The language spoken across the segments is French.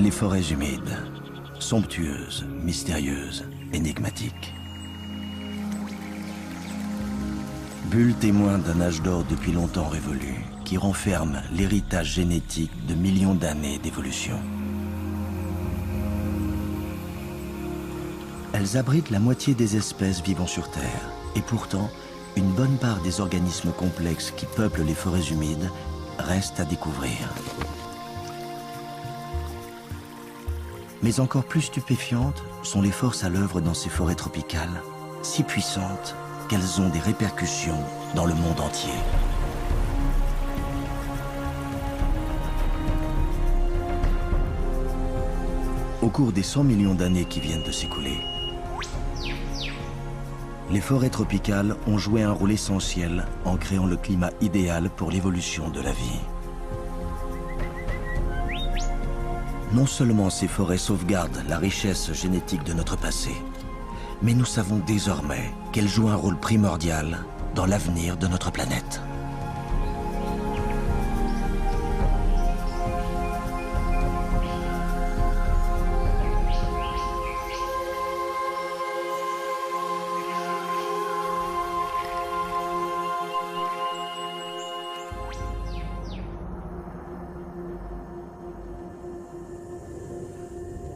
Les forêts humides, somptueuses, mystérieuses, énigmatiques. Bulle témoin d'un âge d'or depuis longtemps révolu, qui renferme l'héritage génétique de millions d'années d'évolution. Elles abritent la moitié des espèces vivant sur Terre, et pourtant, une bonne part des organismes complexes qui peuplent les forêts humides restent à découvrir. Mais encore plus stupéfiantes sont les forces à l'œuvre dans ces forêts tropicales, si puissantes qu'elles ont des répercussions dans le monde entier. Au cours des 100 millions d'années qui viennent de s'écouler, les forêts tropicales ont joué un rôle essentiel en créant le climat idéal pour l'évolution de la vie. Non seulement ces forêts sauvegardent la richesse génétique de notre passé, mais nous savons désormais qu'elles jouent un rôle primordial dans l'avenir de notre planète.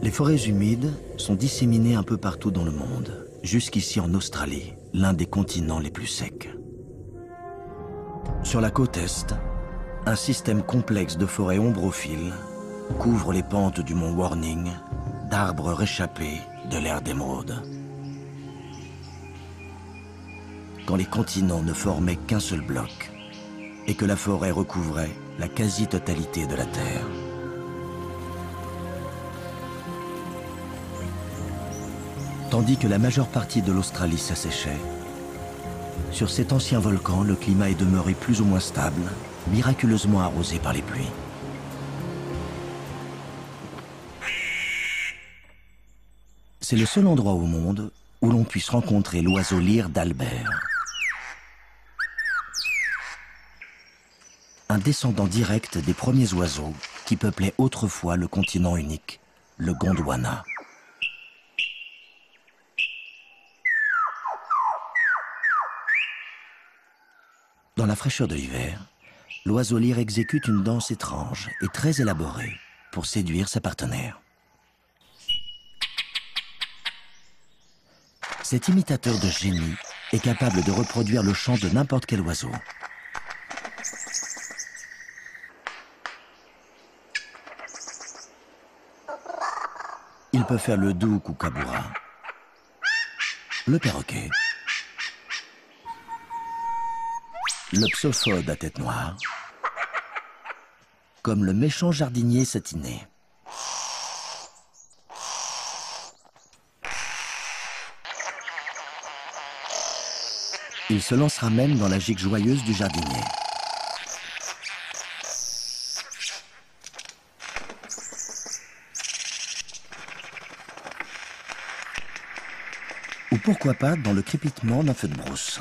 Les forêts humides sont disséminées un peu partout dans le monde, jusqu'ici en Australie, l'un des continents les plus secs. Sur la côte Est, un système complexe de forêts ombrophiles couvre les pentes du mont Warning d'arbres réchappés de l'ère d'émeraude. Quand les continents ne formaient qu'un seul bloc et que la forêt recouvrait la quasi-totalité de la Terre. Tandis que la majeure partie de l'Australie s'asséchait, sur cet ancien volcan, le climat est demeuré plus ou moins stable, miraculeusement arrosé par les pluies. C'est le seul endroit au monde où l'on puisse rencontrer l'oiseau lyre d'Albert. Un descendant direct des premiers oiseaux qui peuplaient autrefois le continent unique, le Gondwana. Dans la fraîcheur de l'hiver, l'oiseau lyre exécute une danse étrange et très élaborée pour séduire sa partenaire. Cet imitateur de génie est capable de reproduire le chant de n'importe quel oiseau. Il peut faire le doux kookaburra, le perroquet, le psophode à tête noire, comme le méchant jardinier satiné. Il se lancera même dans la gigue joyeuse du jardinier. Ou pourquoi pas dans le crépitement d'un feu de brousse.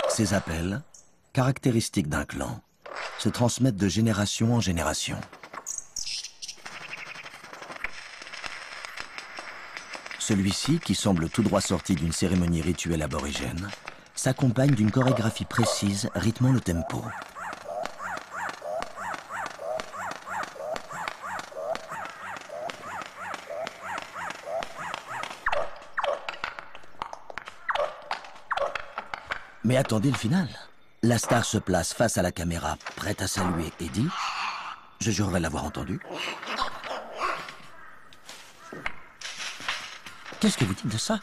Ces appels, caractéristiques d'un clan, se transmettent de génération en génération. Celui-ci, qui semble tout droit sorti d'une cérémonie rituelle aborigène, s'accompagne d'une chorégraphie précise rythmant le tempo. Mais attendez le final. La star se place face à la caméra, prête à saluer, et dit « Je jurerais l'avoir entendu. » Qu'est-ce que vous dites de ça?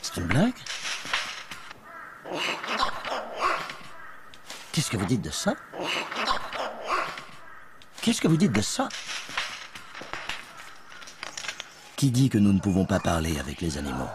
C'est une blague? Qu'est-ce que vous dites de ça? Qu'est-ce que vous dites de ça? Qui dit que nous ne pouvons pas parler avec les animaux?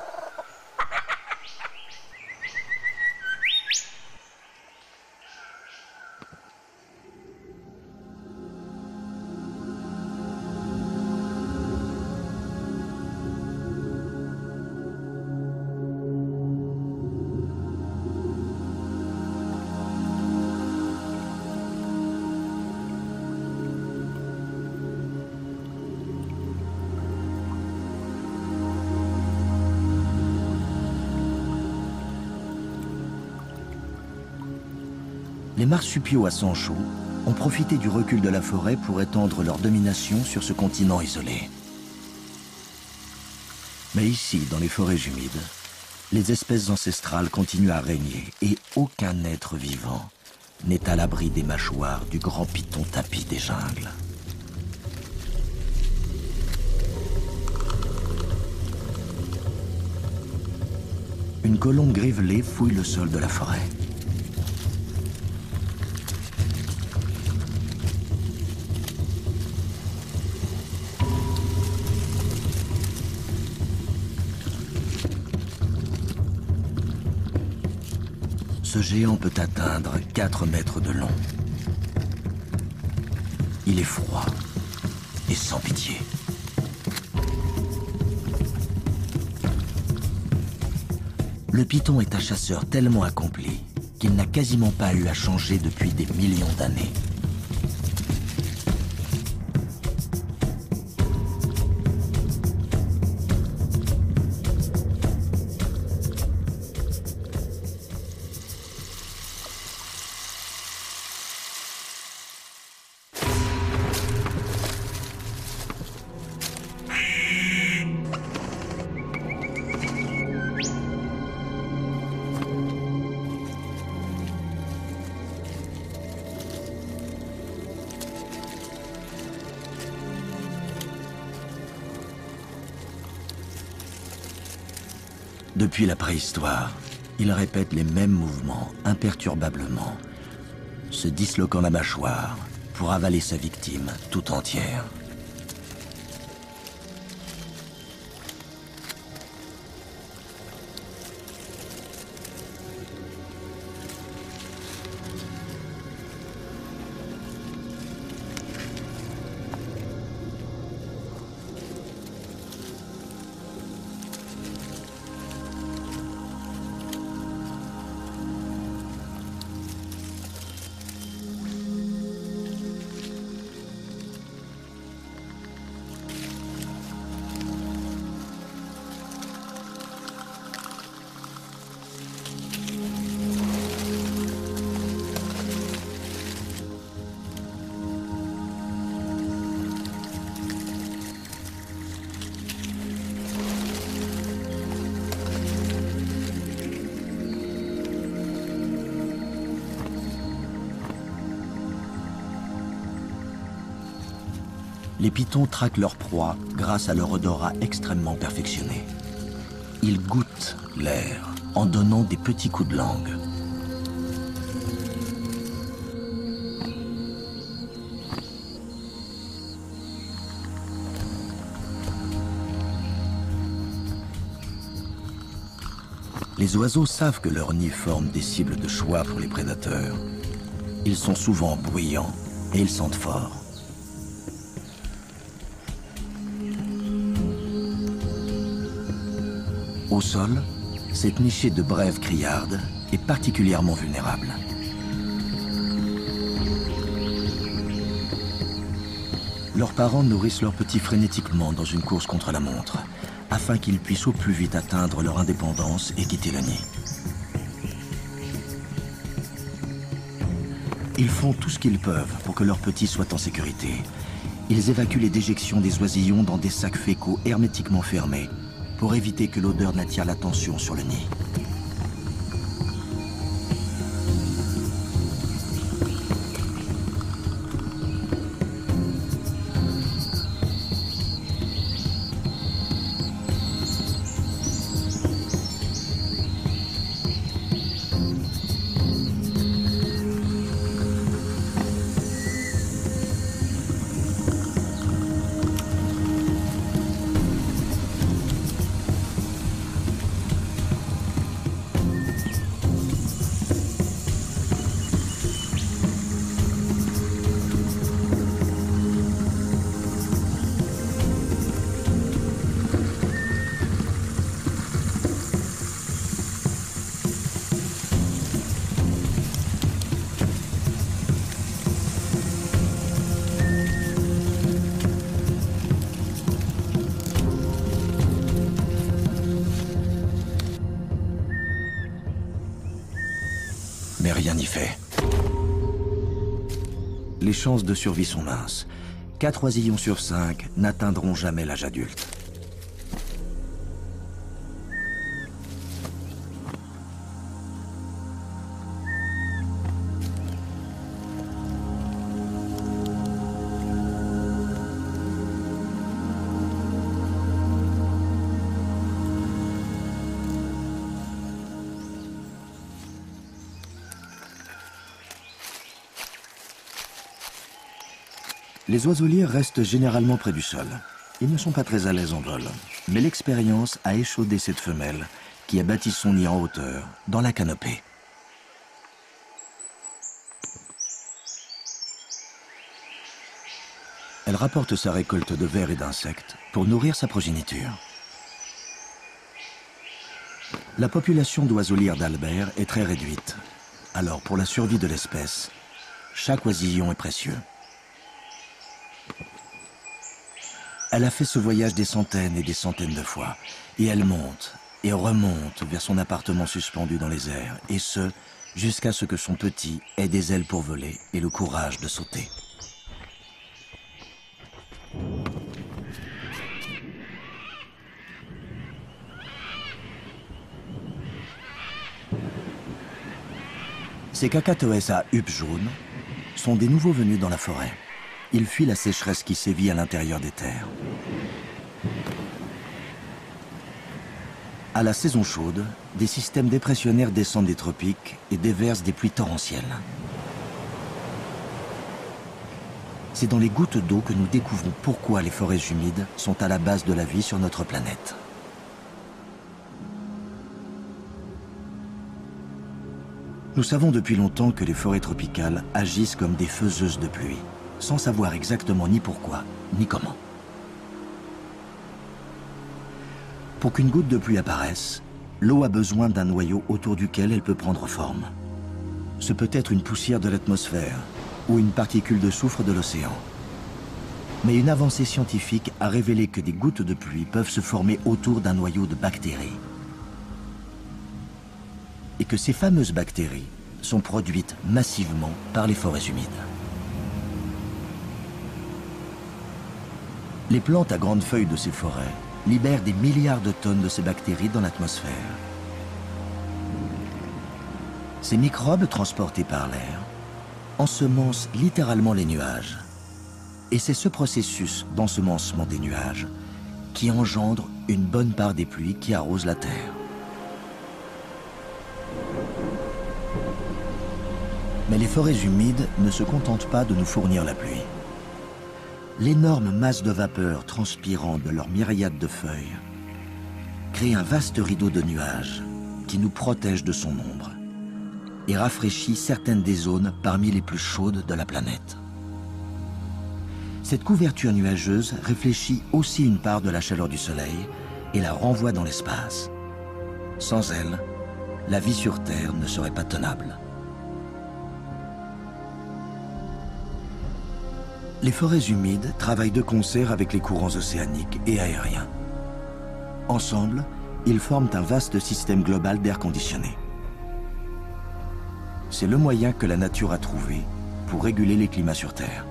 Les marsupiaux à sang chaud ont profité du recul de la forêt pour étendre leur domination sur ce continent isolé. Mais ici, dans les forêts humides, les espèces ancestrales continuent à régner et aucun être vivant n'est à l'abri des mâchoires du grand python tapis des jungles. Une colombe grivelée fouille le sol de la forêt. Ce géant peut atteindre 4 mètres de long. Il est froid et sans pitié. Le python est un chasseur tellement accompli qu'il n'a quasiment pas eu à changer depuis des millions d'années. Depuis la préhistoire, il répète les mêmes mouvements imperturbablement, se disloquant la mâchoire pour avaler sa victime tout entière. Les pythons traquent leur proie grâce à leur odorat extrêmement perfectionné. Ils goûtent l'air en donnant des petits coups de langue. Les oiseaux savent que leurs nids forment des cibles de choix pour les prédateurs. Ils sont souvent bruyants et ils sentent fort. Au sol, cette nichée de brèves criardes est particulièrement vulnérable. Leurs parents nourrissent leurs petits frénétiquement dans une course contre la montre, afin qu'ils puissent au plus vite atteindre leur indépendance et quitter le nid. Ils font tout ce qu'ils peuvent pour que leurs petits soient en sécurité. Ils évacuent les déjections des oisillons dans des sacs fécaux hermétiquement fermés, pour éviter que l'odeur n'attire l'attention sur le nid. Mais rien n'y fait. les chances de survie sont minces. 4 oisillons sur 5 n'atteindront jamais l'âge adulte. Les oiseaux-lyres restent généralement près du sol. Ils ne sont pas très à l'aise en vol. Mais l'expérience a échaudé cette femelle qui a bâti son nid en hauteur, dans la canopée. Elle rapporte sa récolte de vers et d'insectes pour nourrir sa progéniture. La population d'oiseaux-lyres d'Albert est très réduite. Alors pour la survie de l'espèce, chaque oisillon est précieux. Elle a fait ce voyage des centaines et des centaines de fois, et elle monte et remonte vers son appartement suspendu dans les airs, et ce, jusqu'à ce que son petit ait des ailes pour voler et le courage de sauter. Ces Cacatoès à huppe jaune sont des nouveaux venus dans la forêt. Ils fuient la sécheresse qui sévit à l'intérieur des terres. À la saison chaude, des systèmes dépressionnaires descendent des tropiques et déversent des pluies torrentielles. C'est dans les gouttes d'eau que nous découvrons pourquoi les forêts humides sont à la base de la vie sur notre planète. Nous savons depuis longtemps que les forêts tropicales agissent comme des faiseuses de pluie, sans savoir exactement ni pourquoi, ni comment. Pour qu'une goutte de pluie apparaisse, l'eau a besoin d'un noyau autour duquel elle peut prendre forme. Ce peut être une poussière de l'atmosphère ou une particule de soufre de l'océan. Mais une avancée scientifique a révélé que des gouttes de pluie peuvent se former autour d'un noyau de bactéries. Et que ces fameuses bactéries sont produites massivement par les forêts humides. Les plantes à grandes feuilles de ces forêts libèrent des milliards de tonnes de ces bactéries dans l'atmosphère. Ces microbes transportés par l'air ensemencent littéralement les nuages. Et c'est ce processus d'ensemencement des nuages qui engendre une bonne part des pluies qui arrosent la Terre. Mais les forêts humides ne se contentent pas de nous fournir la pluie. L'énorme masse de vapeur transpirant de leurs myriades de feuilles crée un vaste rideau de nuages qui nous protège de son ombre et rafraîchit certaines des zones parmi les plus chaudes de la planète. Cette couverture nuageuse réfléchit aussi une part de la chaleur du soleil et la renvoie dans l'espace. Sans elle, la vie sur Terre ne serait pas tenable. Les forêts humides travaillent de concert avec les courants océaniques et aériens. Ensemble, ils forment un vaste système global d'air conditionné. C'est le moyen que la nature a trouvé pour réguler les climats sur Terre.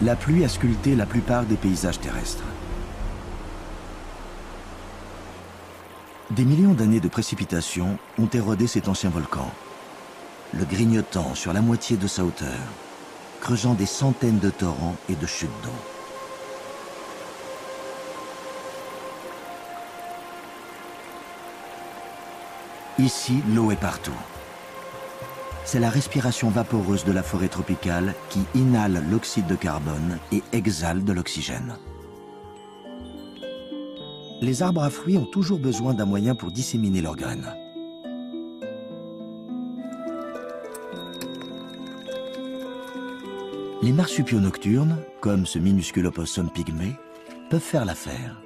La pluie a sculpté la plupart des paysages terrestres. Des millions d'années de précipitations ont érodé cet ancien volcan, le grignotant sur la moitié de sa hauteur, creusant des centaines de torrents et de chutes d'eau. Ici, l'eau est partout. C'est la respiration vaporeuse de la forêt tropicale qui inhale l'oxyde de carbone et exhale de l'oxygène. Les arbres à fruits ont toujours besoin d'un moyen pour disséminer leurs graines. Les marsupiaux nocturnes, comme ce minuscule opossum pygmée, peuvent faire l'affaire.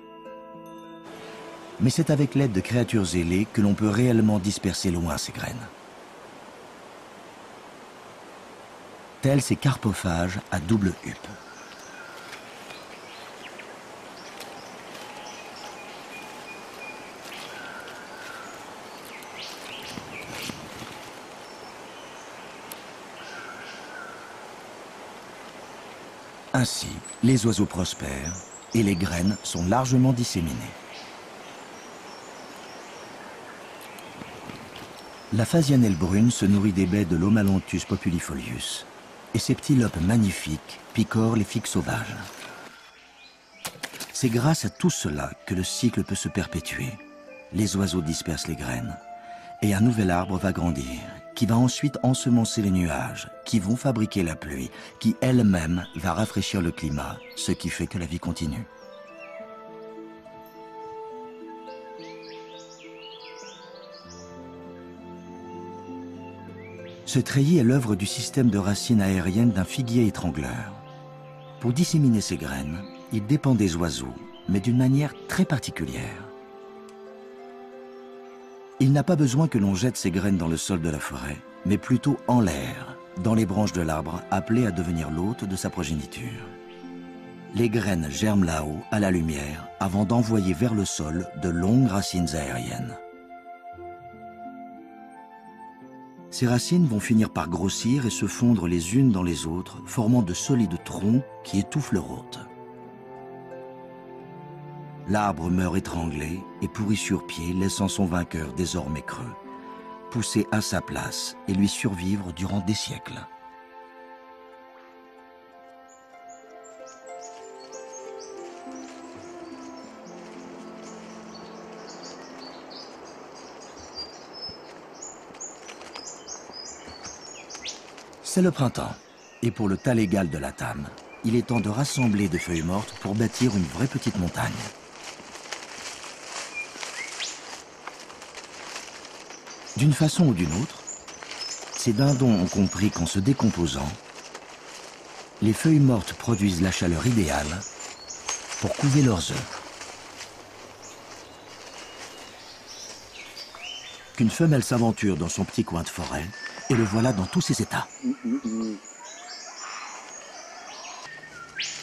Mais c'est avec l'aide de créatures ailées que l'on peut réellement disperser loin ces graines. Tels ces carpophages à double huppe. Ainsi, les oiseaux prospèrent et les graines sont largement disséminées. La phasianelle brune se nourrit des baies de l'Omalonthus populifolius et ses petits lopes magnifiques picorent les figues sauvages. C'est grâce à tout cela que le cycle peut se perpétuer. Les oiseaux dispersent les graines et un nouvel arbre va grandir, qui va ensuite ensemencer les nuages, qui vont fabriquer la pluie, qui elle-même va rafraîchir le climat, ce qui fait que la vie continue. Ce treillis est l'œuvre du système de racines aériennes d'un figuier étrangleur. Pour disséminer ses graines, il dépend des oiseaux, mais d'une manière très particulière. Il n'a pas besoin que l'on jette ses graines dans le sol de la forêt, mais plutôt en l'air, dans les branches de l'arbre appelé à devenir l'hôte de sa progéniture. Les graines germent là-haut, à la lumière, avant d'envoyer vers le sol de longues racines aériennes. Ces racines vont finir par grossir et se fondre les unes dans les autres, formant de solides troncs qui étouffent leur hôte. L'arbre meurt étranglé et pourri sur pied, laissant son vainqueur désormais creux, pousser à sa place et lui survivre durant des siècles. C'est le printemps, et pour le tas légal de la tame, il est temps de rassembler des feuilles mortes pour bâtir une vraie petite montagne. D'une façon ou d'une autre, ces dindons ont compris qu'en se décomposant, les feuilles mortes produisent la chaleur idéale pour couver leurs œufs. Qu'une femelle s'aventure dans son petit coin de forêt, et le voilà dans tous ses états.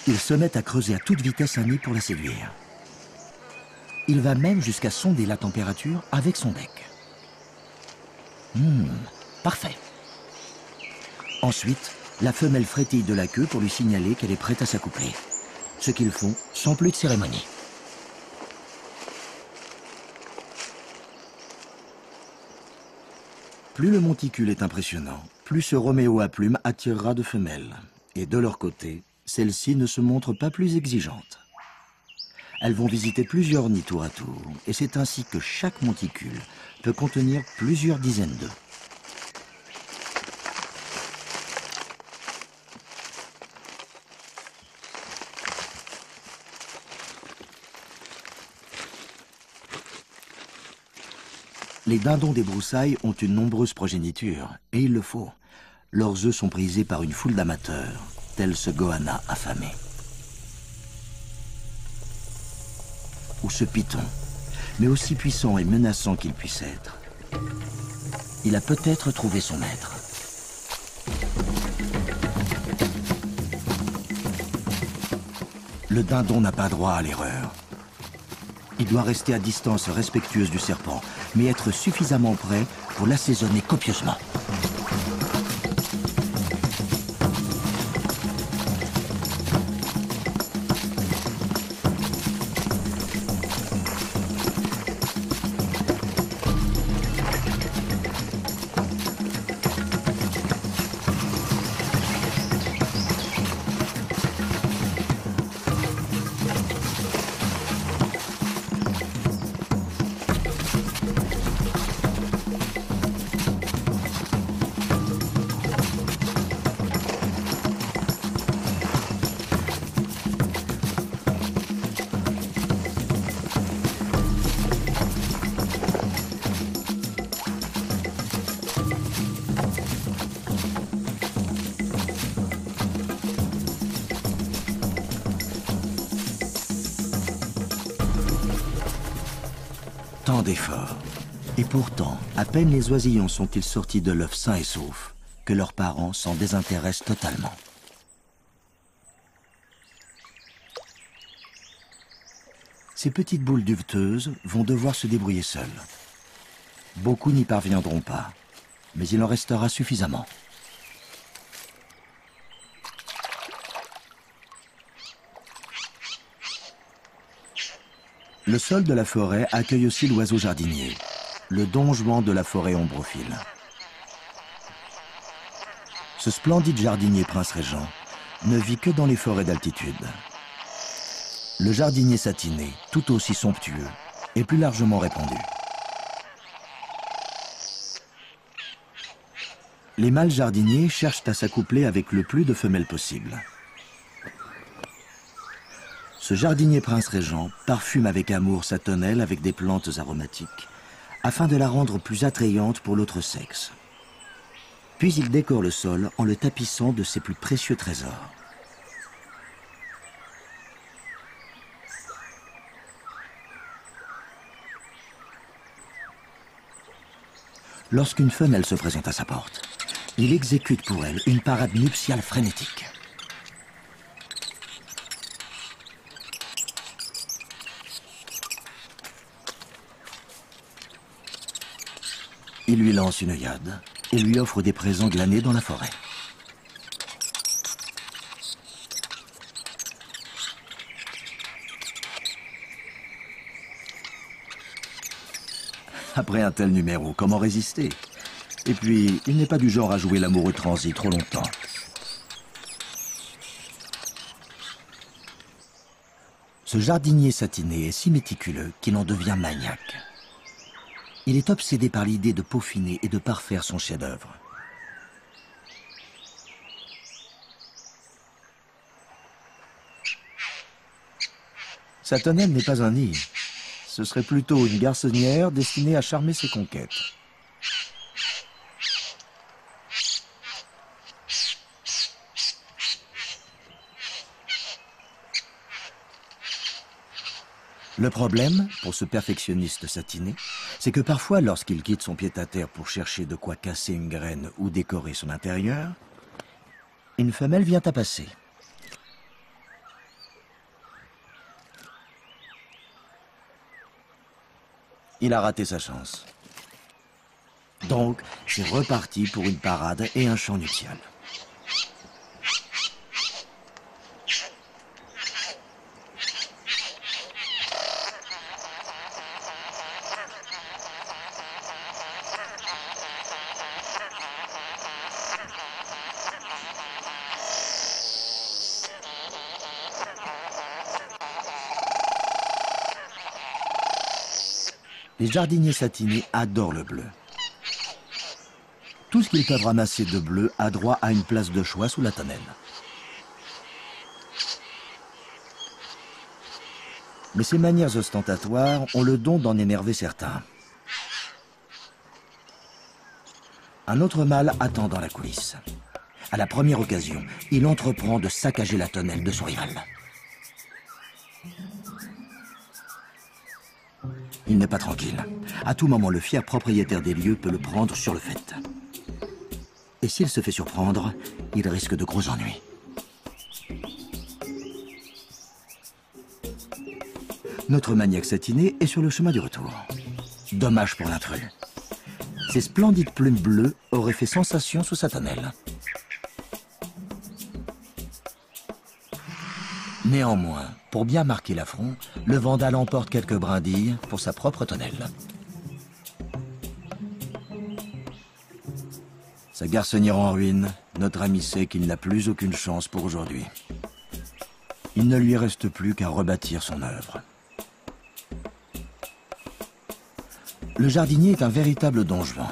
Il se met à creuser à toute vitesse un nid pour la séduire. Il va même jusqu'à sonder la température avec son bec. Parfait. Ensuite, la femelle frétille de la queue pour lui signaler qu'elle est prête à s'accoupler. Ce qu'ils font sans plus de cérémonie. Plus le monticule est impressionnant, plus ce Roméo à plumes attirera de femelles. Et de leur côté, celles-ci ne se montrent pas plus exigeantes. Elles vont visiter plusieurs nids tour à tour, et c'est ainsi que chaque monticule peut contenir plusieurs dizaines d'œufs. Les dindons des broussailles ont une nombreuse progéniture, et il le faut. Leurs œufs sont prisés par une foule d'amateurs, tel ce goanna affamé. Ou ce python, mais aussi puissant et menaçant qu'il puisse être. Il a peut-être trouvé son maître. Le dindon n'a pas droit à l'erreur. Il doit rester à distance respectueuse du serpent, mais être suffisamment prêt pour l'assaisonner copieusement. Tant d'efforts. Et pourtant, à peine les oisillons sont-ils sortis de l'œuf sains et saufs, que leurs parents s'en désintéressent totalement. Ces petites boules duveteuses vont devoir se débrouiller seules. Beaucoup n'y parviendront pas, mais il en restera suffisamment. Le sol de la forêt accueille aussi l'oiseau jardinier, le don-juan de la forêt ombrophile. Ce splendide jardinier prince régent ne vit que dans les forêts d'altitude. Le jardinier satiné, tout aussi somptueux, est plus largement répandu. Les mâles jardiniers cherchent à s'accoupler avec le plus de femelles possible. Ce jardinier prince régent parfume avec amour sa tonnelle avec des plantes aromatiques, afin de la rendre plus attrayante pour l'autre sexe. Puis il décore le sol en le tapissant de ses plus précieux trésors. Lorsqu'une femelle se présente à sa porte, il exécute pour elle une parade nuptiale frénétique. Il lui lance une œillade et lui offre des présents glanés dans la forêt. Après un tel numéro, comment résister? Et puis, il n'est pas du genre à jouer l'amoureux transi trop longtemps. Ce jardinier satiné est si méticuleux qu'il en devient maniaque. Il est obsédé par l'idée de peaufiner et de parfaire son chef-d'œuvre. Sa tonnelle n'est pas un nid. Ce serait plutôt une garçonnière destinée à charmer ses conquêtes. Le problème, pour ce perfectionniste satiné, c'est que parfois, lorsqu'il quitte son pied-à-terre pour chercher de quoi casser une graine ou décorer son intérieur, une femelle vient à passer. Il a raté sa chance. Donc, c'est reparti pour une parade et un chant nuptial. Les jardiniers satinés adorent le bleu. Tout ce qu'ils peuvent ramasser de bleu a droit à une place de choix sous la tonnelle. Mais ces manières ostentatoires ont le don d'en énerver certains. Un autre mâle attend dans la coulisse. À la première occasion, il entreprend de saccager la tonnelle de son rival. Il n'est pas tranquille. À tout moment, le fier propriétaire des lieux peut le prendre sur le fait. Et s'il se fait surprendre, il risque de gros ennuis. Notre maniaque satiné est sur le chemin du retour. Dommage pour l'intrus. Ses splendides plumes bleues auraient fait sensation sous sa tonnelle. Néanmoins, pour bien marquer l'affront, le vandale emporte quelques brindilles pour sa propre tonnelle. Sa garçonnière en ruine, notre ami sait qu'il n'a plus aucune chance pour aujourd'hui. Il ne lui reste plus qu'à rebâtir son œuvre. Le jardinier est un véritable don Juan.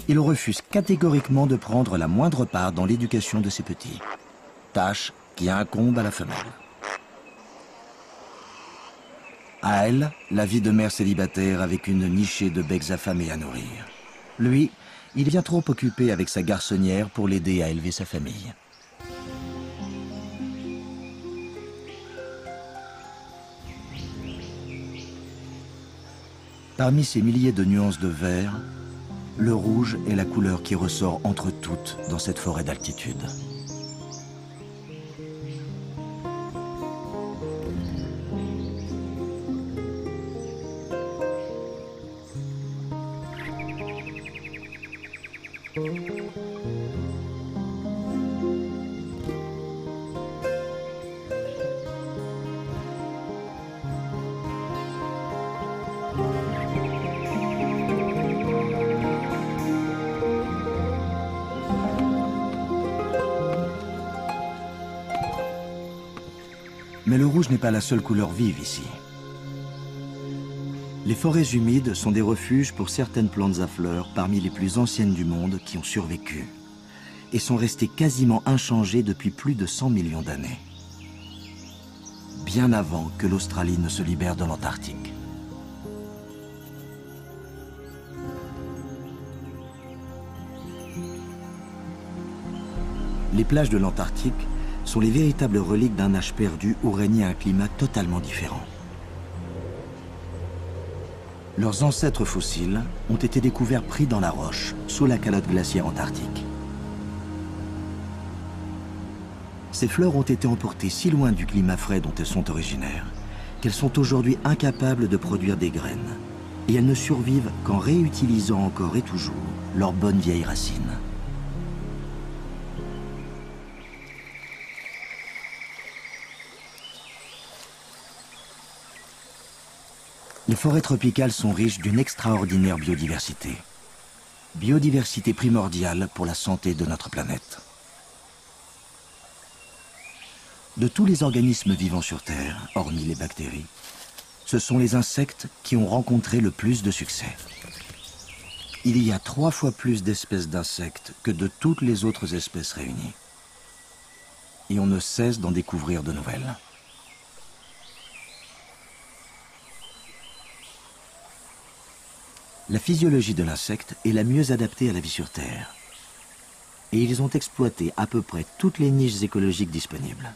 Il refuse catégoriquement de prendre la moindre part dans l'éducation de ses petits. Tâche qui incombe à la femelle. À elle, la vie de mère célibataire avec une nichée de becs affamés à nourrir. Lui, il vient trop occupé avec sa garçonnière pour l'aider à élever sa famille. Parmi ces milliers de nuances de vert, le rouge est la couleur qui ressort entre toutes dans cette forêt d'altitude. Mais le rouge n'est pas la seule couleur vive ici. Les forêts humides sont des refuges pour certaines plantes à fleurs parmi les plus anciennes du monde qui ont survécu et sont restées quasiment inchangées depuis plus de 100 millions d'années. Bien avant que l'Australie ne se libère de l'Antarctique. Les plages de l'Antarctique sont les véritables reliques d'un âge perdu où régnait un climat totalement différent. Leurs ancêtres fossiles ont été découverts pris dans la roche, sous la calotte glaciaire antarctique. Ces fleurs ont été emportées si loin du climat frais dont elles sont originaires, qu'elles sont aujourd'hui incapables de produire des graines, et elles ne survivent qu'en réutilisant encore et toujours leurs bonnes vieilles racines. Les forêts tropicales sont riches d'une extraordinaire biodiversité. Biodiversité primordiale pour la santé de notre planète. De tous les organismes vivants sur Terre, hormis les bactéries, ce sont les insectes qui ont rencontré le plus de succès. Il y a 3 fois plus d'espèces d'insectes que de toutes les autres espèces réunies. Et on ne cesse d'en découvrir de nouvelles. La physiologie de l'insecte est la mieux adaptée à la vie sur Terre. Et ils ont exploité à peu près toutes les niches écologiques disponibles.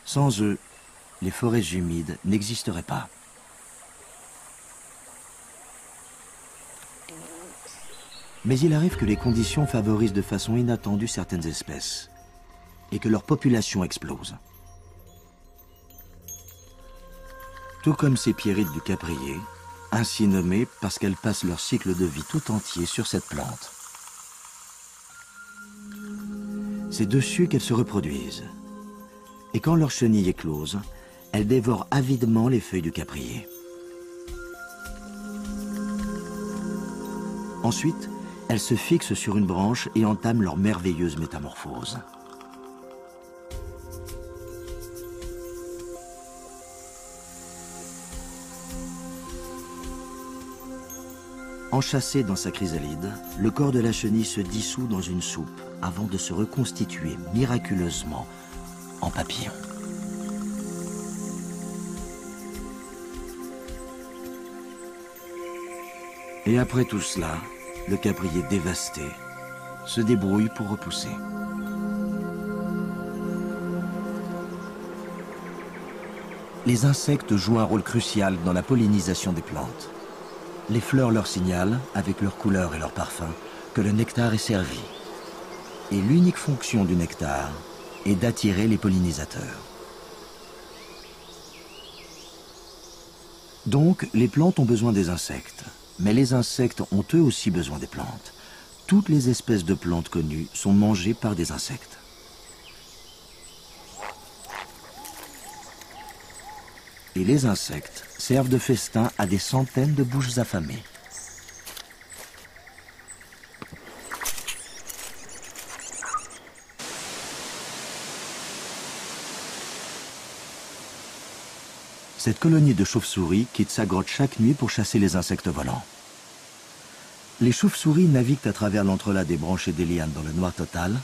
Sans eux, les forêts humides n'existeraient pas. Mais il arrive que les conditions favorisent de façon inattendue certaines espèces et que leur population explose. Tout comme ces pierrites du Caprier, ainsi nommées parce qu'elles passent leur cycle de vie tout entier sur cette plante. C'est dessus qu'elles se reproduisent. Et quand leur chenille éclose, elles dévorent avidement les feuilles du Caprier. Ensuite, elles se fixent sur une branche et entament leur merveilleuse métamorphose. Enchâssé dans sa chrysalide, le corps de la chenille se dissout dans une soupe avant de se reconstituer miraculeusement en papillon. Et après tout cela, le Caprier dévasté se débrouille pour repousser. Les insectes jouent un rôle crucial dans la pollinisation des plantes. Les fleurs leur signalent, avec leur couleur et leur parfum, que le nectar est servi. Et l'unique fonction du nectar est d'attirer les pollinisateurs. Donc, les plantes ont besoin des insectes, mais les insectes ont eux aussi besoin des plantes. Toutes les espèces de plantes connues sont mangées par des insectes. Et les insectes servent de festin à des centaines de bouches affamées. Cette colonie de chauves-souris quitte sa grotte chaque nuit pour chasser les insectes volants. Les chauves-souris naviguent à travers l'entrelacs des branches et des lianes dans le noir total,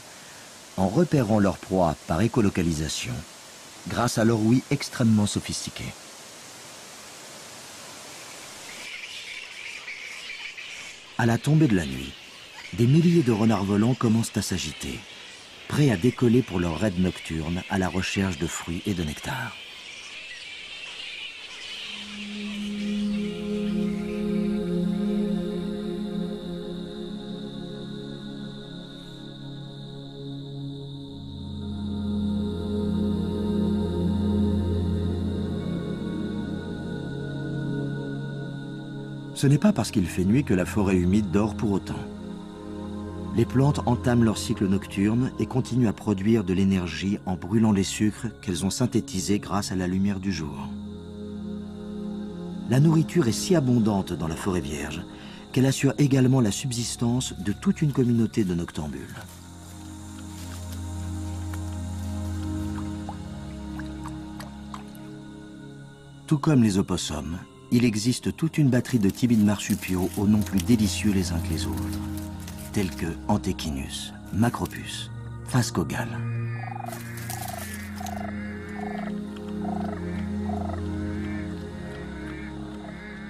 en repérant leur proie par écolocalisation, grâce à leur ouïe extrêmement sophistiquée. À la tombée de la nuit, des milliers de renards volants commencent à s'agiter, prêts à décoller pour leur raid nocturne à la recherche de fruits et de nectar. Ce n'est pas parce qu'il fait nuit que la forêt humide dort pour autant. Les plantes entament leur cycle nocturne et continuent à produire de l'énergie en brûlant les sucres qu'elles ont synthétisés grâce à la lumière du jour. La nourriture est si abondante dans la forêt vierge qu'elle assure également la subsistance de toute une communauté de noctambules. Tout comme les opossums, il existe toute une batterie de timides marsupiaux aux noms plus délicieux les uns que les autres, tels que Antechinus, Macropus, Phascogal.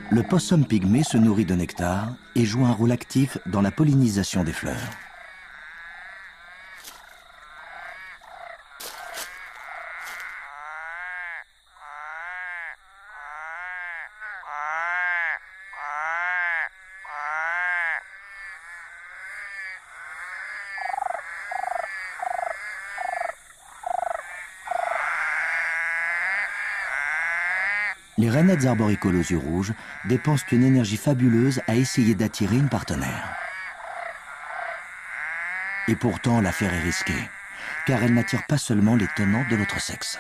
Le possum pygmée se nourrit de nectar et joue un rôle actif dans la pollinisation des fleurs. Les rainettes arboricoles aux yeux rouges dépensent une énergie fabuleuse à essayer d'attirer une partenaire. Et pourtant, l'affaire est risquée, car elle n'attire pas seulement les tenants de l'autre sexe.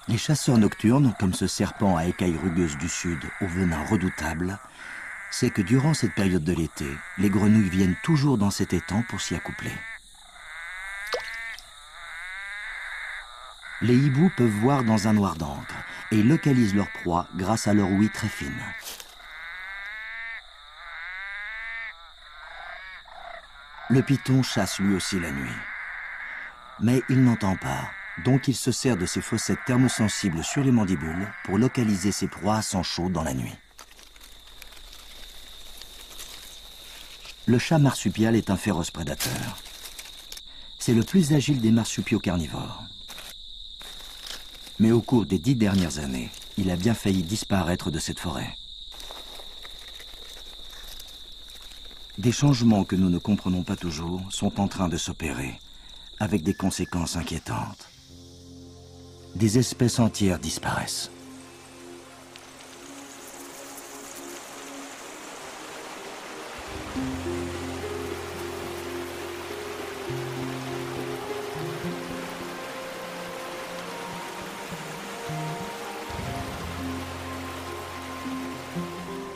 Les chasseurs nocturnes, comme ce serpent à écailles rugueuses du sud au venin redoutable, savent que durant cette période de l'été, les grenouilles viennent toujours dans cet étang pour s'y accoupler. Les hiboux peuvent voir dans un noir d'encre et localisent leur proie grâce à leur ouïe très fine. Le python chasse lui aussi la nuit. Mais il n'entend pas, donc il se sert de ses fossettes thermosensibles sur les mandibules pour localiser ses proies à sang chaud dans la nuit. Le chat marsupial est un féroce prédateur. C'est le plus agile des marsupiaux carnivores. Mais au cours des 10 dernières années, il a bien failli disparaître de cette forêt. Des changements que nous ne comprenons pas toujours sont en train de s'opérer, avec des conséquences inquiétantes. Des espèces entières disparaissent.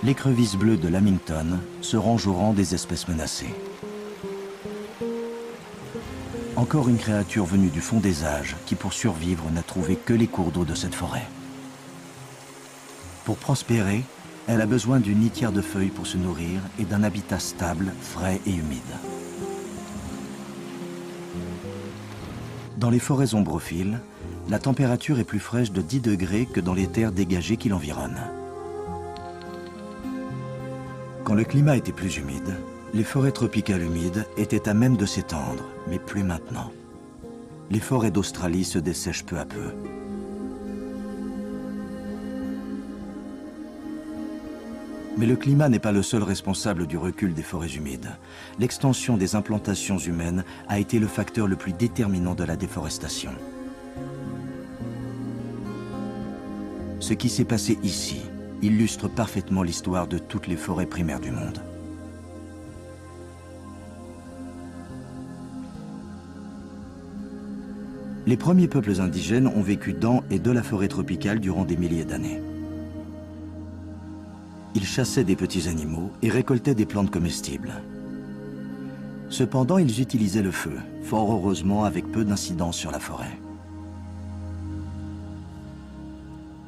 L'écrevisse bleue de Lamington se range au rang des espèces menacées. Encore une créature venue du fond des âges qui, pour survivre, n'a trouvé que les cours d'eau de cette forêt. Pour prospérer, elle a besoin d'une litière de feuilles pour se nourrir et d'un habitat stable, frais et humide. Dans les forêts ombrophiles, la température est plus fraîche de 10 degrés que dans les terres dégagées qui l'environnent. Quand le climat était plus humide, les forêts tropicales humides étaient à même de s'étendre, mais plus maintenant. Les forêts d'Australie se dessèchent peu à peu. Mais le climat n'est pas le seul responsable du recul des forêts humides. L'extension des implantations humaines a été le facteur le plus déterminant de la déforestation. Ce qui s'est passé ici illustre parfaitement l'histoire de toutes les forêts primaires du monde. Les premiers peuples indigènes ont vécu dans et de la forêt tropicale durant des milliers d'années. Ils chassaient des petits animaux et récoltaient des plantes comestibles. Cependant, ils utilisaient le feu, fort heureusement avec peu d'incidence sur la forêt.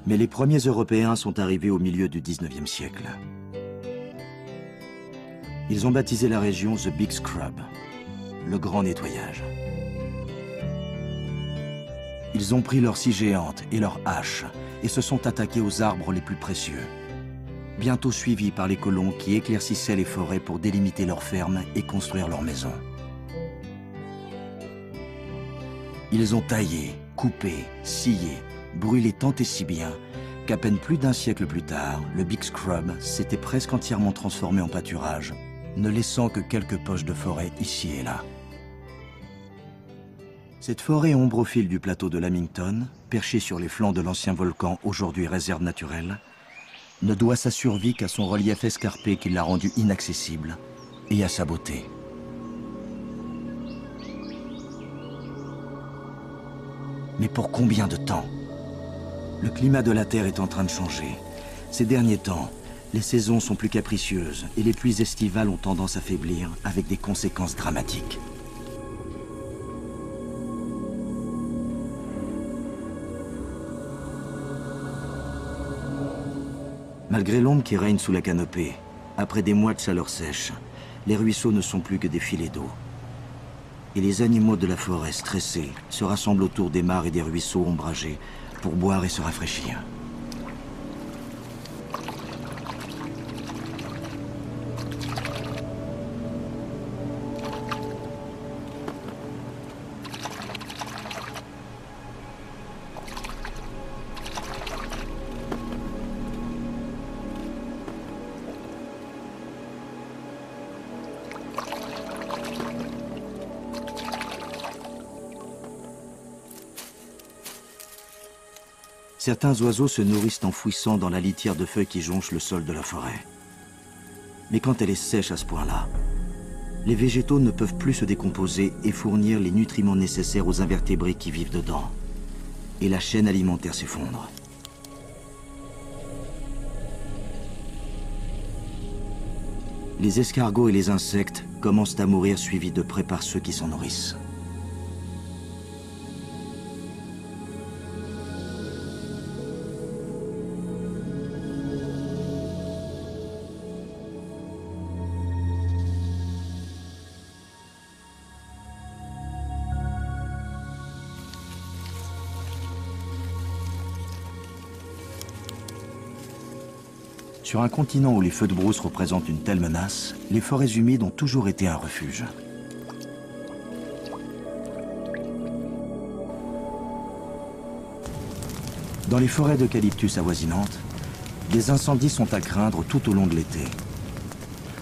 Mais les premiers Européens sont arrivés au milieu du 19e siècle. Ils ont baptisé la région The Big Scrub, le grand nettoyage. Ils ont pris leurs scies géantes et leurs haches et se sont attaqués aux arbres les plus précieux, bientôt suivis par les colons qui éclaircissaient les forêts pour délimiter leurs fermes et construire leurs maisons. Ils ont taillé, coupé, scié, brûlé tant et si bien qu'à peine plus d'un siècle plus tard, le Big Scrub s'était presque entièrement transformé en pâturage, ne laissant que quelques poches de forêt ici et là. Cette forêt ombrophile du plateau de Lamington, perchée sur les flancs de l'ancien volcan, aujourd'hui réserve naturelle, ne doit sa survie qu'à son relief escarpé qui l'a rendu inaccessible, et à sa beauté. Mais pour combien de temps ? Le climat de la Terre est en train de changer. Ces derniers temps, les saisons sont plus capricieuses et les pluies estivales ont tendance à faiblir avec des conséquences dramatiques. Malgré l'ombre qui règne sous la canopée, après des mois de chaleur sèche, les ruisseaux ne sont plus que des filets d'eau. Et les animaux de la forêt, stressés, se rassemblent autour des mares et des ruisseaux ombragés pour boire et se rafraîchir. Certains oiseaux se nourrissent en fouissant dans la litière de feuilles qui jonchent le sol de la forêt. Mais quand elle est sèche à ce point-là, les végétaux ne peuvent plus se décomposer et fournir les nutriments nécessaires aux invertébrés qui vivent dedans. Et la chaîne alimentaire s'effondre. Les escargots et les insectes commencent à mourir suivis de près par ceux qui s'en nourrissent. Sur un continent où les feux de brousse représentent une telle menace, les forêts humides ont toujours été un refuge. Dans les forêts d'eucalyptus avoisinantes, des incendies sont à craindre tout au long de l'été.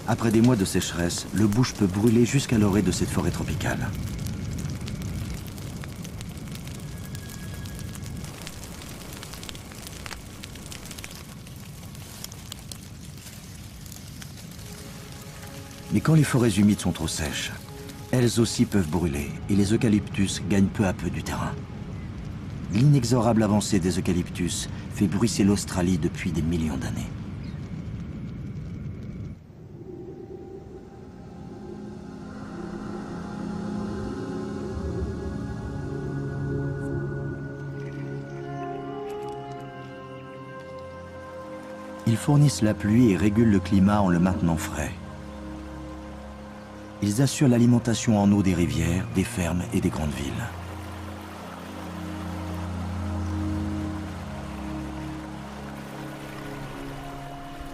Après des mois de sécheresse, le bush peut brûler jusqu'à l'orée de cette forêt tropicale. Mais quand les forêts humides sont trop sèches, elles aussi peuvent brûler et les eucalyptus gagnent peu à peu du terrain. L'inexorable avancée des eucalyptus fait bruisser l'Australie depuis des millions d'années. Ils fournissent la pluie et régulent le climat en le maintenant frais. Ils assurent l'alimentation en eau des rivières, des fermes et des grandes villes.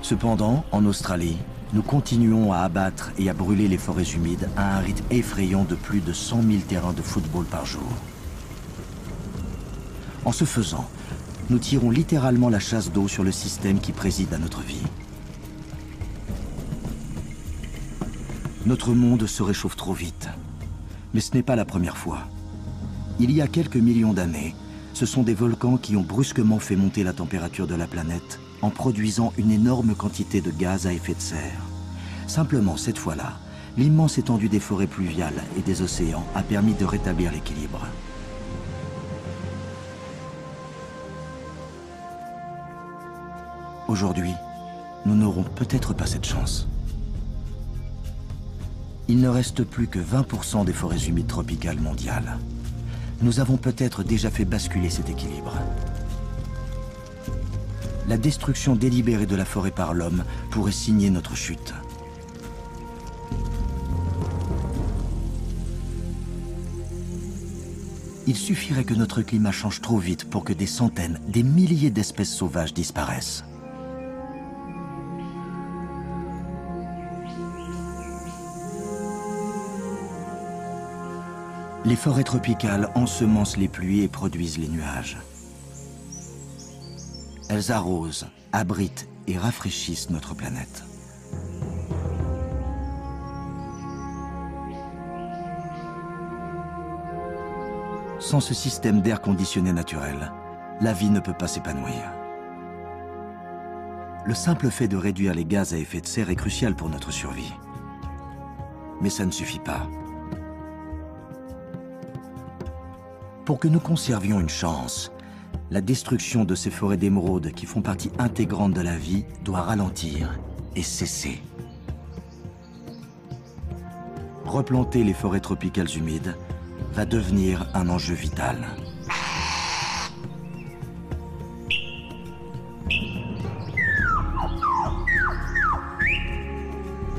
Cependant, en Australie, nous continuons à abattre et à brûler les forêts humides à un rythme effrayant de plus de 100 000 terrains de football par jour. En ce faisant, nous tirons littéralement la chasse d'eau sur le système qui préside à notre vie. Notre monde se réchauffe trop vite. Mais ce n'est pas la première fois. Il y a quelques millions d'années, ce sont des volcans qui ont brusquement fait monter la température de la planète en produisant une énorme quantité de gaz à effet de serre. Simplement, cette fois-là, l'immense étendue des forêts pluviales et des océans a permis de rétablir l'équilibre. Aujourd'hui, nous n'aurons peut-être pas cette chance. Il ne reste plus que 20% des forêts humides tropicales mondiales. Nous avons peut-être déjà fait basculer cet équilibre. La destruction délibérée de la forêt par l'homme pourrait signer notre chute. Il suffirait que notre climat change trop vite pour que des centaines, des milliers d'espèces sauvages disparaissent. Les forêts tropicales ensemencent les pluies et produisent les nuages. Elles arrosent, abritent et rafraîchissent notre planète. Sans ce système d'air conditionné naturel, la vie ne peut pas s'épanouir. Le simple fait de réduire les gaz à effet de serre est crucial pour notre survie. Mais ça ne suffit pas. Pour que nous conservions une chance, la destruction de ces forêts d'émeraude qui font partie intégrante de la vie doit ralentir et cesser. Replanter les forêts tropicales humides va devenir un enjeu vital.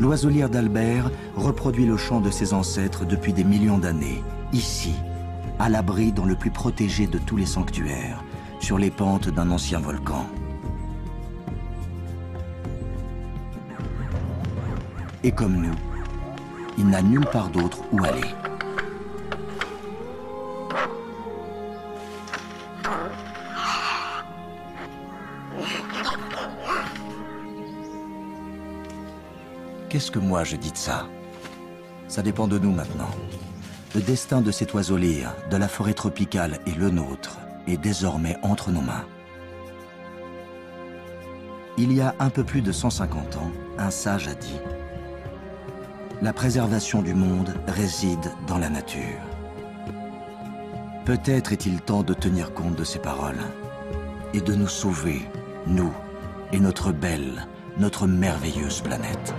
l'oiseau-lyre d'Albert reproduit le chant de ses ancêtres depuis des millions d'années, ici, à l'abri dans le plus protégé de tous les sanctuaires, sur les pentes d'un ancien volcan. Et comme nous, il n'a nulle part d'autre où aller. Qu'est-ce que moi je dis de ça? Ça dépend de nous maintenant. Le destin de cet oiseau-lyre, de la forêt tropicale et le nôtre, est désormais entre nos mains. Il y a un peu plus de 150 ans, un sage a dit « La préservation du monde réside dans la nature ». Peut-être est-il temps de tenir compte de ces paroles et de nous sauver, nous et notre belle, notre merveilleuse planète.